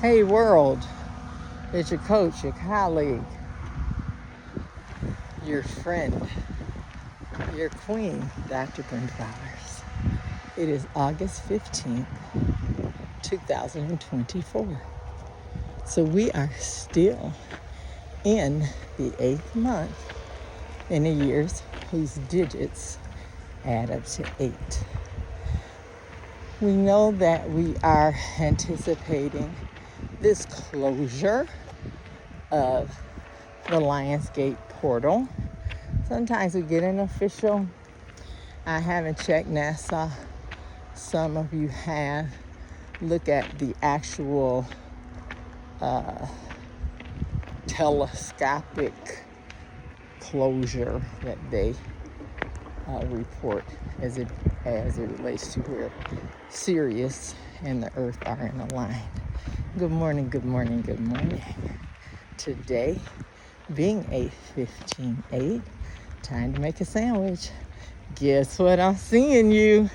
Hey world, it's your coach, your colleague, your friend, your queen, Dr. Brenda Bowers. It is August 15th, 2024. So we are still in the 8th month in a year whose digits add up to 8. We know that we are anticipating this closure of the Lionsgate portal. Sometimes we get an official. I haven't checked NASA. Some of you have. Look at the actual telescopic closure that they report as it relates to where Sirius and the Earth are in a line. Good morning, good morning, good morning. Today, being 8:15, time to make a sandwich. Guess what? I'm seeing you.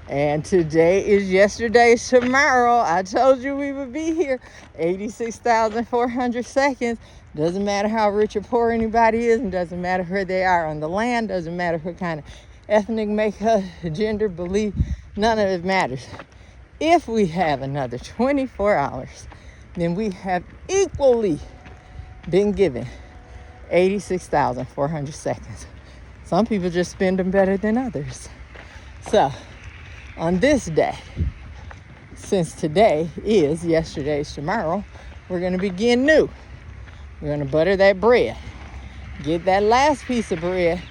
And today is yesterday's tomorrow. I told you we would be here. 86,400 seconds. Doesn't matter how rich or poor anybody is, and doesn't matter where they are on the land, doesn't matter what kind of ethnic makeup, gender, belief, none of it matters. If we have another 24 hours, then we have equally been given 86,400 seconds. Some people just spend them better than others. So, on this day, since today is yesterday's tomorrow, we're going to begin new. We're going to butter that bread. Get that last piece of bread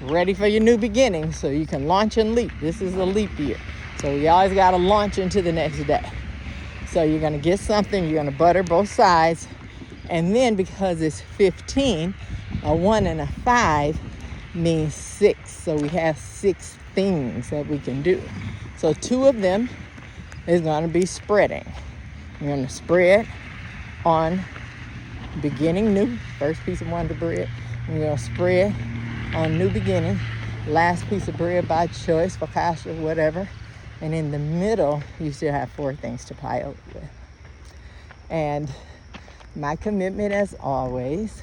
ready for your new beginning so you can launch and leap. This is a leap year. So you always got to launch into the next day. So you're going to get something, you're going to butter both sides. And then because it's 15, a 1 and a 5 means 6. So we have 6 things that we can do. So 2 of them is going to be spreading. You're going to spread on beginning new, first piece of Wonder Bread. You're going to spread on new beginning, last piece of bread by choice, focaccia, whatever. And in the middle, you still have 4 things to pile with. And my commitment, as always,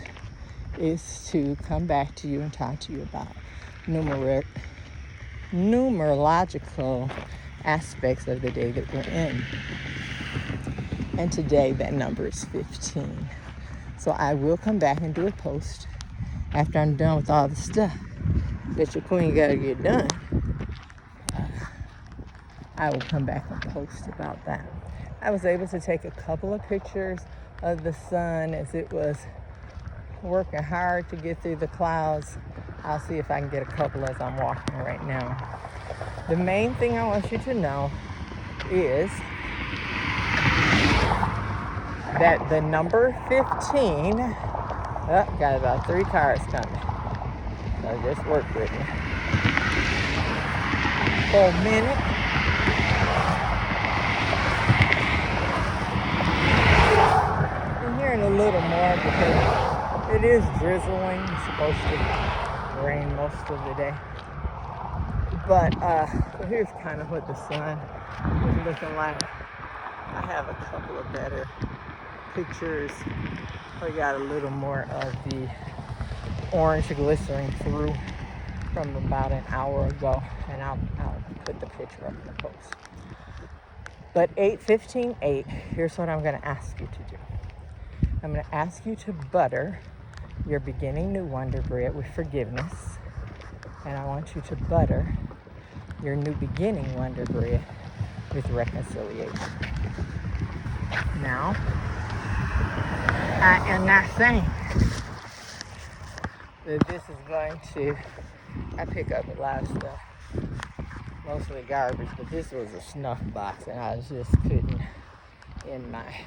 is to come back to you and talk to you about numerological aspects of the day that we're in. And today, that number is 15. So I will come back and do a post after I'm done with all the stuff that your queen got to get done. I will come back and post about that. I was able to take a couple of pictures of the sun as it was working hard to get through the clouds. I'll see if I can get a couple as I'm walking right now. The main thing I want you to know is that the number 15, got about 3 cars coming. So just work with me for a minute. I'm hearing a little more because it is drizzling. It's supposed to rain most of the day. But so here's kind of what the sun is looking like. I have a couple of better pictures. We got a little more of the orange glistering through from about an hour ago, and I'll put the picture up in the post. But 8:15, here's what I'm going to ask you to do. I'm going to ask you to butter your beginning new Wonder Bread with forgiveness, and I want you to butter your new beginning Wonder Bread with reconciliation. Now, I am not saying that this is going to, I pick up a lot of stuff, mostly garbage, but this was a snuff box and I just couldn't, in my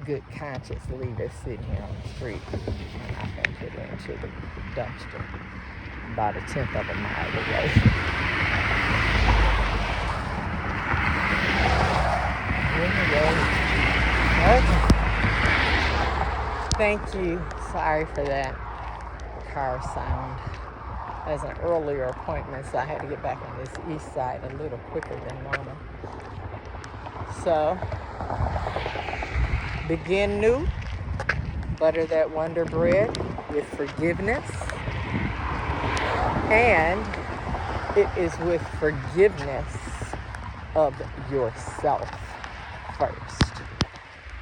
good conscience, leave it sitting here on the street. I'm not going to put it into the dumpster about 1/10 of a mile away. Okay. Thank you. Sorry for that car sound. As an earlier appointment, so I had to get back on this east side a little quicker than normal. So Begin new. Butter that Wonder Bread with forgiveness. And it is with forgiveness of yourself first.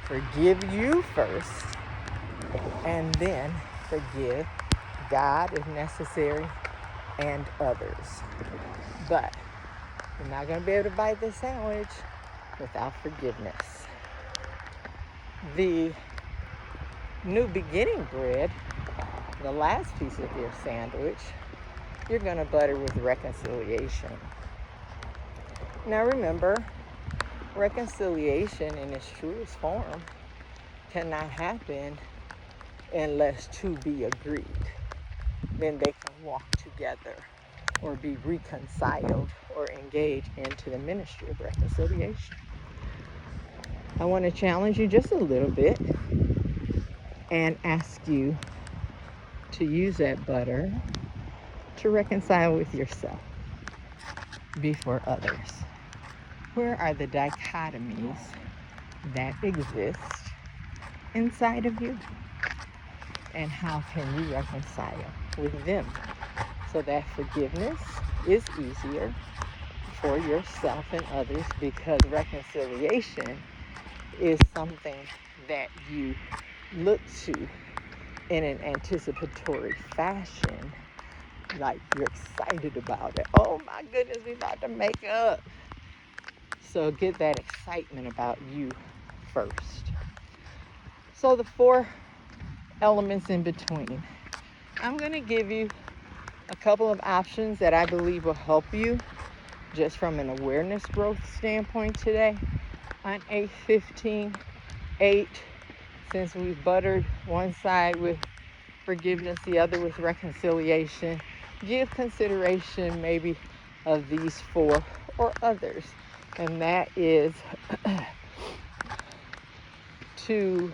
Forgive you first, and then forgive God if necessary and others. But you're not going to be able to bite the sandwich without forgiveness. The new beginning bread, the last piece of your sandwich, you're going to butter with reconciliation. Now remember, reconciliation in its truest form cannot happen unless two be agreed. Then they can walk together or be reconciled or engage into the ministry of reconciliation. I want to challenge you just a little bit and ask you to use that butter to reconcile with yourself before others. Where are the dichotomies that exist inside of you? And how can you reconcile with them so that forgiveness is easier for yourself and others, because reconciliation is something that you look to in an anticipatory fashion, like you're excited about it. Oh my goodness, we're about to make up. So get that excitement about you first. So the 4 elements in between. I'm going to give you a couple of options that I believe will help you just from an awareness growth standpoint today. On 8:15, since we've buttered one side with forgiveness, the other with reconciliation, give consideration maybe of these 4 or others. And that is to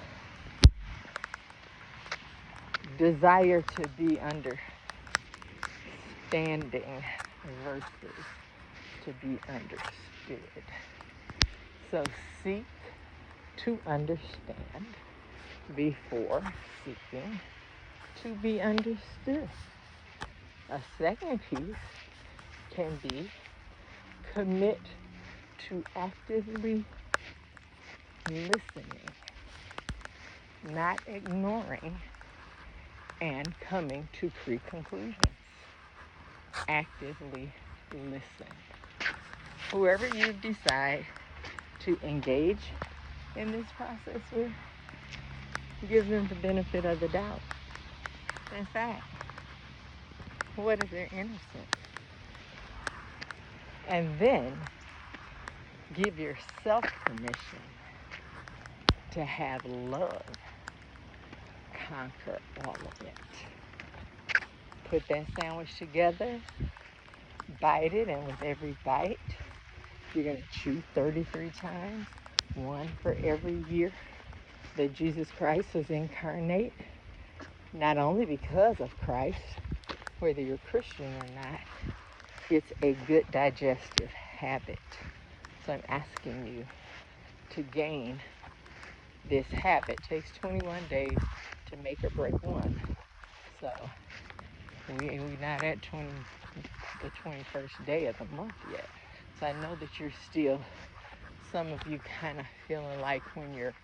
desire to be understanding versus to be understood. So seek to understand before seeking to be understood. A second piece can be commit to actively listening, not ignoring and coming to pre-conclusions. Actively listen. Whoever you decide to engage in this process with, give them the benefit of the doubt. In fact, what if they're innocent? And then give yourself permission to have love conquer all of it. Put that sandwich together, bite it, and with every bite, you're going to chew 33 times, 1 for every year that Jesus Christ was incarnate. Not only because of Christ, whether you're Christian or not, it's a good digestive habit. So I'm asking you to gain this habit. It takes 21 days to make or break one. So we're not at the 21st day of the month yet. So I know that you're still, some of you kind of feeling like when you're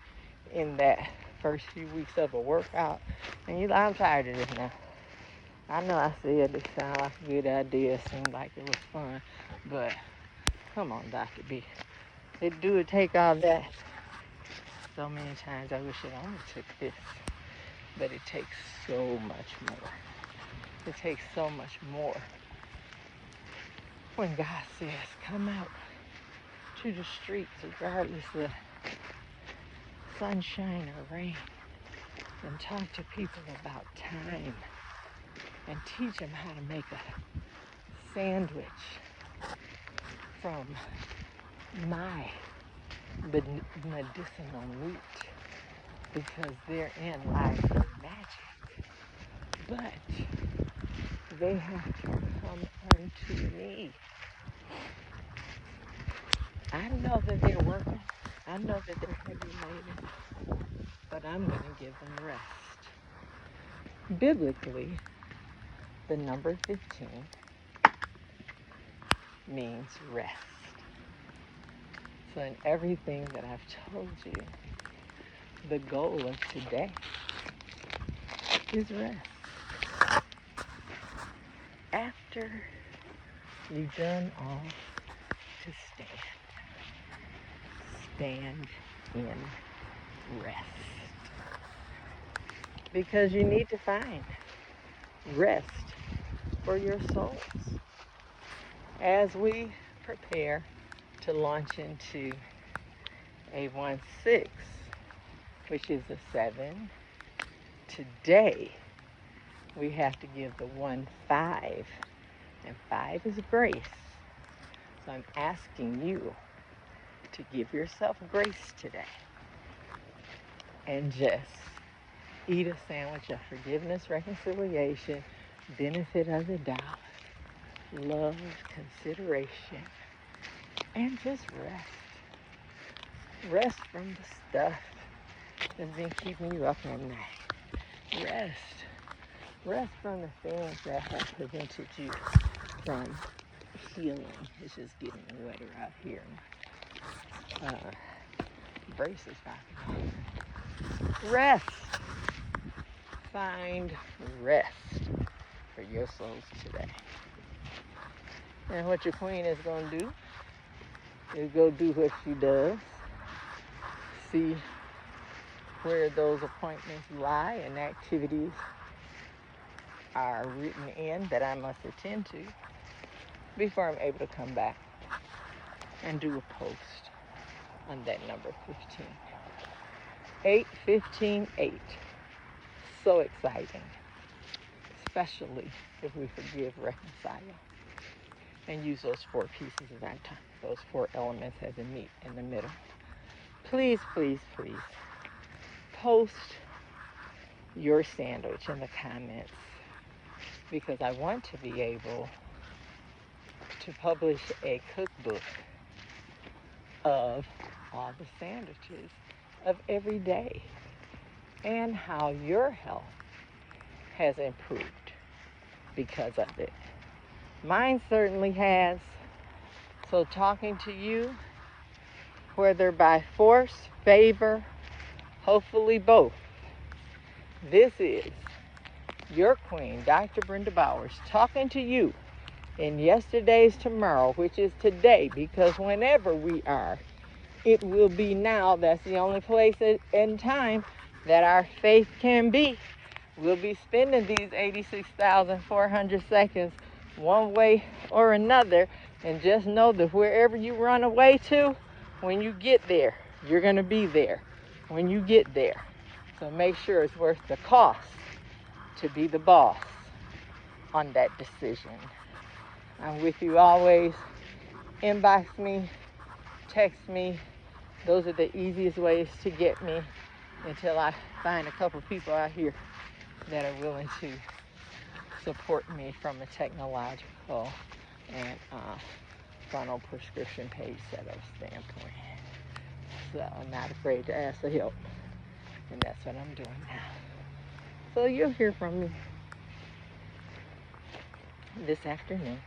in that first few weeks of a workout, and you're like, I'm tired of this now. I know I said it sounded like a good idea, it seemed like it was fun, but come on, Dr. B. It do take all that. So many times I wish it only took this, but it takes so much more. It takes so much more. When God says, come out to the streets regardless of sunshine or rain, and talk to people about time, and teach them how to make a sandwich from my medicinal meat, because therein lies the magic. But they have to come unto me. I know that they're working. I know that they're heavy laden. but I'm going to give them rest. Biblically, the number 15 means rest. So in everything that I've told you, the goal of today is rest. After you've done all to stand in rest. Because you need to find rest for your souls. As we prepare to launch into a 1-6, which is a 7, today we have to give the 1-5, and 5 is grace. So I'm asking you to give yourself grace today and just eat a sandwich of forgiveness, reconciliation, benefit of the doubt, love, consideration, and just rest. Rest from the stuff that's been keeping you up at night. Rest from the things that have prevented you from healing. It's just getting wetter out here. Braces knocking off. Rest. Find rest for your souls today. And what your queen is going to do is go do what she does. See where those appointments lie and activities are written in that I must attend to before I'm able to come back and do a post on that number 15. 8:15:8. So exciting, especially if we forgive, reconcile, and use those 4 pieces of that time, those 4 elements as a meat in the middle. Please, please, please post your sandwich in the comments, because I want to be able to publish a cookbook of all the sandwiches of every day and how your health has improved because of it. Mine certainly has. So talking to you, whether by force, favor, hopefully both, this is your queen, Dr. Brenda Bowers, talking to you in yesterday's tomorrow, which is today, because whenever we are, it will be now. That's the only place and time that our faith can be. We'll be spending these 86,400 seconds one way or another, and just know that wherever you run away to, when you get there, you're going to be there when you get there. So make sure it's worth the cost to be the boss on that decision. I'm with you always. Inbox me, text me. Those are the easiest ways to get me until I find a couple people out here that are willing to support me from a technological and funnel prescription page setup standpoint. So I'm not afraid to ask for help, and that's what I'm doing now. So you'll hear from me this afternoon.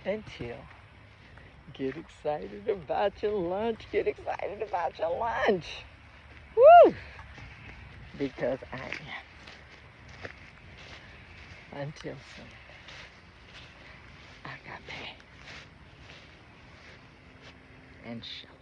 Until, get excited about your lunch. Get excited about your lunch. Woo! Because I am. Until soon. Agape and Shalom.